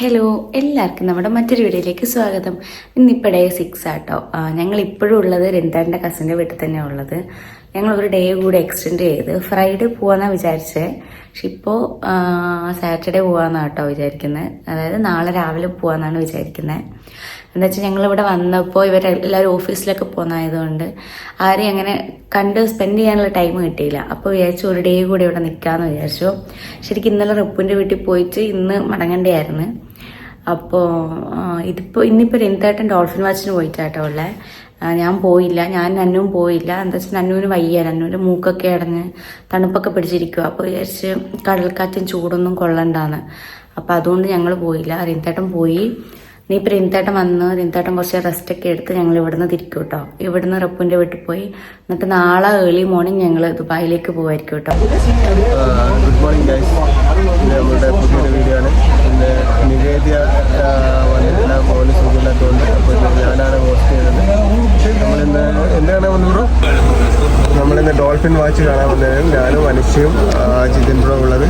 Hello, എല്ലാവർക്കും നമ്മുടെ മറ്റൊരു വീഡിയോയിലേക്ക് സ്വാഗതം. ഇന്നിപ്പോൾ ഡേ 6 ആട്ടോ. ഞങ്ങൾ ഇപ്പോഴും ഉള്ളത് രണ്ടാൻ്റെ കസിൻ്റെ വീട്ടിൽ തന്നെയാണ് ഉള്ളത്. ഞങ്ങൾ ഒരു ഡേ കൂടി എക്സ്റ്റെൻഡ് ചെയ്ത് ഫ്രൈഡേ പോകാമെന്നാണ് വിചാരിച്ചത്. പക്ഷെ ഇപ്പോൾ സാറ്റർഡേ പോകാമെന്നാണ് കേട്ടോ വിചാരിക്കുന്നത്. അതായത് നാളെ രാവിലെ പോകാമെന്നാണ് വിചാരിക്കുന്നത്. എന്താ വെച്ചാൽ ഞങ്ങളിവിടെ വന്നപ്പോൾ ഇവരെല്ലാവരും ഓഫീസിലൊക്കെ പോകുന്നതായതുകൊണ്ട് ആരെയും അങ്ങനെ കണ്ട് സ്പെൻഡ് ചെയ്യാനുള്ള ടൈം കിട്ടിയില്ല. അപ്പോൾ വിചാരിച്ചു ഒരു ഡേ കൂടി ഇവിടെ നിൽക്കാമെന്ന് വിചാരിച്ചു. ശരിക്കും ഇന്നലെ റെപ്പുവിൻ്റെ വീട്ടിൽ പോയിട്ട് ഇന്ന് മടങ്ങേണ്ടതായിരുന്നു. അപ്പോൾ ഇന്നിപ്പോൾ രണ്ടായിട്ടും ഡോൾഫിൻ വാച്ചിന് പോയിട്ടാട്ടോ ഉള്ളത്. ഞാൻ പോയില്ല, നന്നുവും പോയില്ല. എന്താ വെച്ചാൽ നന്നുവിന് വയ്യ, നന്നുവിൻ്റെ മൂക്കൊക്കെ അടഞ്ഞ് തണുപ്പൊക്കെ പിടിച്ചിരിക്കുക. അപ്പോൾ വിചാരിച്ച് കടൽക്കാറ്റും ചൂടൊന്നും കൊള്ളണ്ടാന്ന്. അപ്പോൾ അതുകൊണ്ട് ഞങ്ങൾ പോയില്ല. റിന്താട്ടൻ പോയി. ഇനിയിപ്പോൾ റിന്താട്ടൻ വന്ന് റിന്താട്ടൻ കുറച്ച് റെസ്റ്റൊക്കെ എടുത്ത് ഞങ്ങൾ ഇവിടുന്ന് തിരിക്കും കേട്ടോ. ഇവിടുന്ന് റപ്പുവിൻ്റെ വീട്ടിൽ പോയി എന്നിട്ട് നാളെ ഏർലി മോർണിംഗ് ഞങ്ങൾ ദുബായിലേക്ക് പോകുമായിരിക്കും കേട്ടോ. ഗുഡ് മോർണിംഗ് ഗൈസ്, നമ്മുടെ പുതിയൊരു വീഡിയോ ആണ്. പിന്നെ നിവേദ്യ വന്നിട്ടില്ല, മോന് സുഖമില്ലാത്തതുകൊണ്ട്. അപ്പോൾ ഞാനാണ് പോസ്റ്റ് ചെയ്തത്. നമ്മളിന്ന് എന്താണ് വന്നു, നമ്മളിന്ന് ഡോൾഫിൻ വാച്ച് കാണാൻ വന്നത്. ഞാനും അനുഷ്യയും ജിതിൻ ബ്രോ ഉള്ളത്.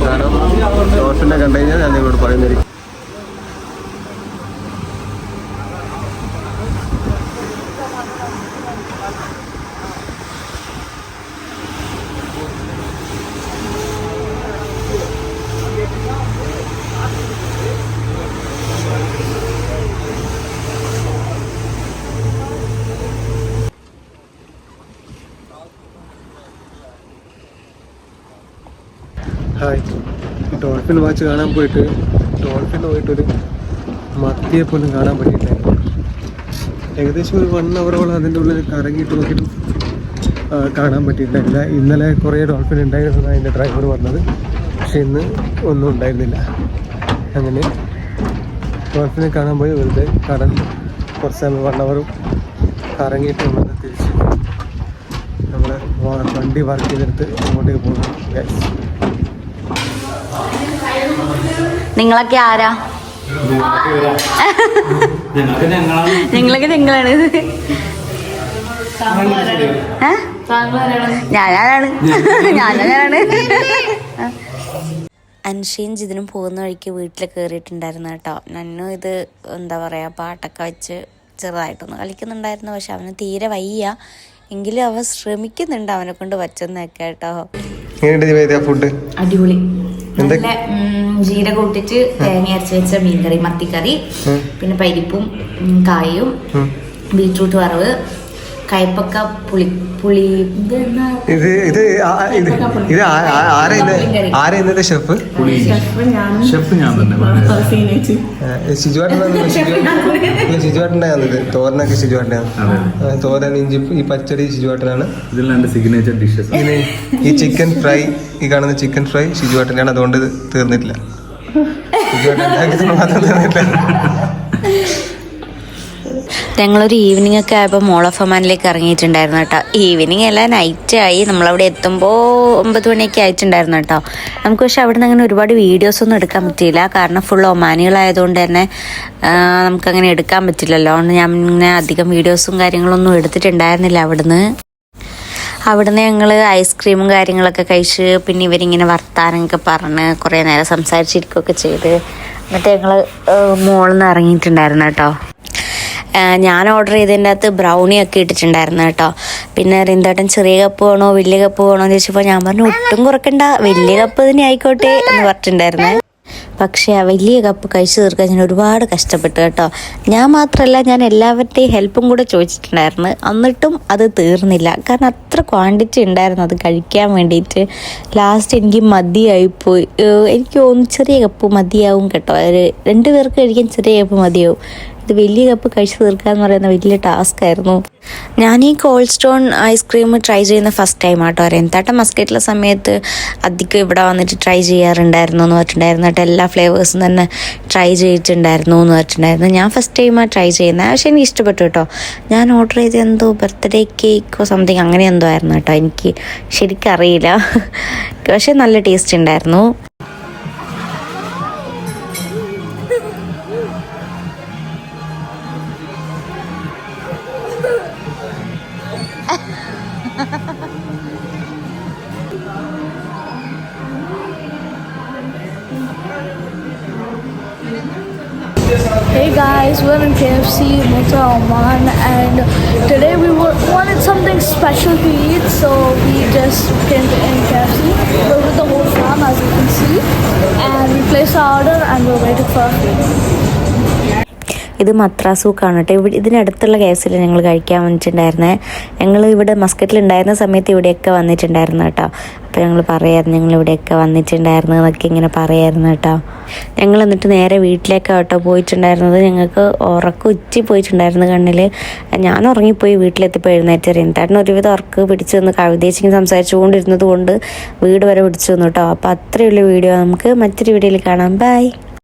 കാണാം. ഡോൾഫിനെ കണ്ടു കഴിഞ്ഞാൽ ഞാൻ നിങ്ങളോട് പറയുന്നതായിരിക്കും. ഹായ്, ഡോൾഫിൻ വാച്ച് കാണാൻ പോയിട്ടൊരു മത്തിയെ പോലും കാണാൻ പറ്റിയിട്ടില്ല. ഏകദേശം ഒരു 1 അവറോളം അതിൻ്റെ ഉള്ളിൽ കറങ്ങിയിട്ട് നോക്കിയിട്ടും കാണാൻ പറ്റിയിട്ടില്ല. ഇന്നലെ കുറേ ഡോൾഫിൻ ഉണ്ടായിരുന്നതാണ് എൻ്റെ ഡ്രൈവർ പറഞ്ഞത്. പക്ഷെ ഇന്ന് ഒന്നും ഉണ്ടായിരുന്നില്ല. അങ്ങനെ ഡോൾഫിനെ കാണാൻ പോയി വെറുതെ കടൽ കുറച്ച് സമയം 1 അവർ കറങ്ങിയിട്ട് വന്നത് തിരിച്ച് നമ്മൾ വണ്ടി വർക്ക് ചെയ്തെടുത്ത് അങ്ങോട്ടേക്ക് പോകുന്നു. ഗൈസ്, നിങ്ങളൊക്കെ ആരാ? നിങ്ങളൊക്കെ നിങ്ങളാണ്. ഞാനാണ്. അൻഷയും ജിതിനും പോകുന്ന വഴിക്ക് വീട്ടിൽ കയറിയിട്ടുണ്ടായിരുന്നു കേട്ടോ. നന്നു ഇത് എന്താ പറയുക, പാട്ടൊക്കെ വെച്ച് ചെറുതായിട്ടൊന്ന് കളിക്കുന്നുണ്ടായിരുന്നു. പക്ഷെ അവന് തീരെ വയ്യ, എങ്കിലും അവൻ ശ്രമിക്കുന്നുണ്ട് അവനെ കൊണ്ട് വച്ചെന്നൊക്കെ കേട്ടോ. ഫുഡ് അടിപൊളി. നല്ല ജീരകം ഇട്ടിട്ട് തേങ്ങ അരച്ച് വെച്ച മീൻകറി, മത്തിക്കറി, പിന്നെ പരിപ്പും കായും, ബീറ്റ്റൂട്ട് വറവ്, കയ്പക്ക പുളി ഷെഫ് ഷിജുവാട്ടനാണ്. തോരനൊക്കെ ഷിജുവാട്ടനാണ്. തോരൻ, ഇഞ്ചി, ഈ പച്ചടി ഷിജുവാട്ടനാണ്. Signature dishes. ഈ ചിക്കൻ ഫ്രൈ, ഈ കാണുന്ന ചിക്കൻ ഫ്രൈ ഷിജുവാട്ടനാണ്. അതുകൊണ്ട് തീർന്നിട്ടില്ല. ഷിജുവാട്ടൻ മാത്രം തീർന്നിട്ടില്ല. ഞങ്ങളൊരു ഈവനിങ് ഒക്കെ ആയപ്പോൾ മോൾ ഓഫ് ഒമാനിലേക്ക് ഇറങ്ങിയിട്ടുണ്ടായിരുന്നു കേട്ടോ. ഈവനിങ് അല്ല, നൈറ്റ് ആയി. നമ്മളവിടെ എത്തുമ്പോൾ 9 മണിയൊക്കെ ആയിട്ടുണ്ടായിരുന്നു കേട്ടോ. നമുക്ക് പക്ഷെ അവിടെ നിന്ന് അങ്ങനെ ഒരുപാട് വീഡിയോസൊന്നും എടുക്കാൻ പറ്റിയില്ല. കാരണം ഫുൾ ഒമാനികളായതുകൊണ്ട് തന്നെ നമുക്കങ്ങനെ എടുക്കാൻ പറ്റില്ലല്ലോ. അതുകൊണ്ട് ഞാൻ ഇങ്ങനെ അധികം വീഡിയോസും കാര്യങ്ങളൊന്നും എടുത്തിട്ടുണ്ടായിരുന്നില്ല അവിടുന്ന് ഞങ്ങൾ ഐസ്ക്രീമും കാര്യങ്ങളൊക്കെ കഴിച്ച് പിന്നെ ഇവരിങ്ങനെ വർത്താനമൊക്കെ പറഞ്ഞ് കുറേ നേരം സംസാരിച്ചിരിക്കുകയൊക്കെ ചെയ്ത് എന്നിട്ട് ഞങ്ങൾ മോളിൽ നിന്ന് ഇറങ്ങിയിട്ടുണ്ടായിരുന്നു കേട്ടോ. ഞാൻ ഓർഡർ ചെയ്തതിൻ്റെ അകത്ത് ബ്രൗണിയൊക്കെ ഇട്ടിട്ടുണ്ടായിരുന്നു കേട്ടോ. പിന്നെ റിന്താട്ടൻ ചെറിയ കപ്പ് വേണോ വലിയ കപ്പ് വേണോ എന്ന് ചോദിച്ചപ്പോൾ ഞാൻ പറഞ്ഞു ഒട്ടും കുറക്കണ്ട, വലിയ കപ്പ് തന്നെ ആയിക്കോട്ടെ എന്ന് പറഞ്ഞിട്ടുണ്ടായിരുന്നേ. പക്ഷേ ആ വലിയ കപ്പ് കഴിച്ചു തീർക്കാൻ ഞാൻ ഒരുപാട് കഷ്ടപ്പെട്ടു കേട്ടോ. ഞാൻ മാത്രമല്ല, ഞാൻ എല്ലാവരുടെയും ഹെൽപ്പും കൂടെ ചോദിച്ചിട്ടുണ്ടായിരുന്നു. എന്നിട്ടും അത് തീർന്നില്ല. കാരണം അത്ര ക്വാണ്ടിറ്റി ഉണ്ടായിരുന്നു അത് കഴിക്കാൻ വേണ്ടിയിട്ട്. ലാസ്റ്റ് എനിക്ക് മതിയായിപ്പോയി. എനിക്ക് തോന്നുന്നു ചെറിയ കപ്പ് മതിയാവും കേട്ടോ. 2 പേർക്ക് കഴിക്കാൻ ചെറിയ കപ്പ് മതിയാവും. ഇത് വലിയ കപ്പ് കഴിച്ചു തീർക്കുക എന്ന് പറയുന്ന വലിയ ടാസ്ക് ആയിരുന്നു. ഞാൻ ഈ കോൾഡ് സ്റ്റോൺ ഐസ്ക്രീം ട്രൈ ചെയ്യുന്ന ഫസ്റ്റ് ടൈം ആട്ടോ. എന്താട്ടം മസ്കറ്റിലെ സമയത്ത് അധികം ഇവിടെ വന്നിട്ട് ട്രൈ ചെയ്യാറുണ്ടായിരുന്നു എന്ന് പറഞ്ഞിട്ടുണ്ടായിരുന്നു കേട്ടോ. എല്ലാ ഫ്ലേവേഴ്സും തന്നെ ട്രൈ ചെയ്തിട്ടുണ്ടായിരുന്നു എന്ന് പറഞ്ഞിട്ടുണ്ടായിരുന്നു. ഞാൻ ഫസ്റ്റ് ടൈമാണ് ട്രൈ ചെയ്യുന്നത്. പക്ഷേ എനിക്ക് ഇഷ്ടപ്പെട്ടു കേട്ടോ. ഞാൻ ഓർഡർ ചെയ്ത് എന്തോ ബർത്ത്ഡേ കേക്കോ സംതിങ് അങ്ങനെ എന്തോ ആയിരുന്നു കേട്ടോ. എനിക്ക് ശരിക്കും അറിയില്ല, പക്ഷേ നല്ല ടേസ്റ്റ് ഉണ്ടായിരുന്നു. Hey guys, we're in KFC, Mota Oman, and today we wanted something special to eat, so we just came to in KFC. We're with the whole fam, as you can see, and we placed our order and we're waiting for our food. ഇത് മത്രാസൂക്കാണ് കേട്ടോ. ഇതിനടുത്തുള്ള കേസിൽ ഞങ്ങൾ കഴിക്കാൻ വന്നിട്ടുണ്ടായിരുന്നേ. ഞങ്ങൾ ഇവിടെ മസ്കറ്റിൽ ഉണ്ടായിരുന്ന സമയത്ത് ഇവിടെയൊക്കെ വന്നിട്ടുണ്ടായിരുന്നു കേട്ടോ. അപ്പോൾ ഞങ്ങൾ പറയായിരുന്നു ഞങ്ങൾ ഇവിടെയൊക്കെ വന്നിട്ടുണ്ടായിരുന്നു എന്നൊക്കെ ഇങ്ങനെ പറയായിരുന്നു കേട്ടോ. ഞങ്ങൾ എന്നിട്ട് നേരെ വീട്ടിലേക്കാണ് കേട്ടോ പോയിട്ടുണ്ടായിരുന്നത്. ഞങ്ങൾക്ക് ഉറക്കം പോയിട്ടുണ്ടായിരുന്നു കണ്ണിൽ. ഞാൻ ഉറങ്ങിപ്പോയി. വീട്ടിലെത്തിപ്പോൾ എഴുന്നേറ്റ് എന്തായിരുന്നു ഒരുവിധം ഉറക്ക് പിടിച്ചു വന്ന് കവിതേച്ചിങ്ങനെ സംസാരിച്ചുകൊണ്ടിരുന്നത് കൊണ്ട് വീട് വരെ പിടിച്ചു വന്നു കേട്ടോ. അപ്പോൾ അത്രയുള്ള വീഡിയോ നമുക്ക് മറ്റൊരു വീഡിയോയിൽ കാണാം. ബൈ.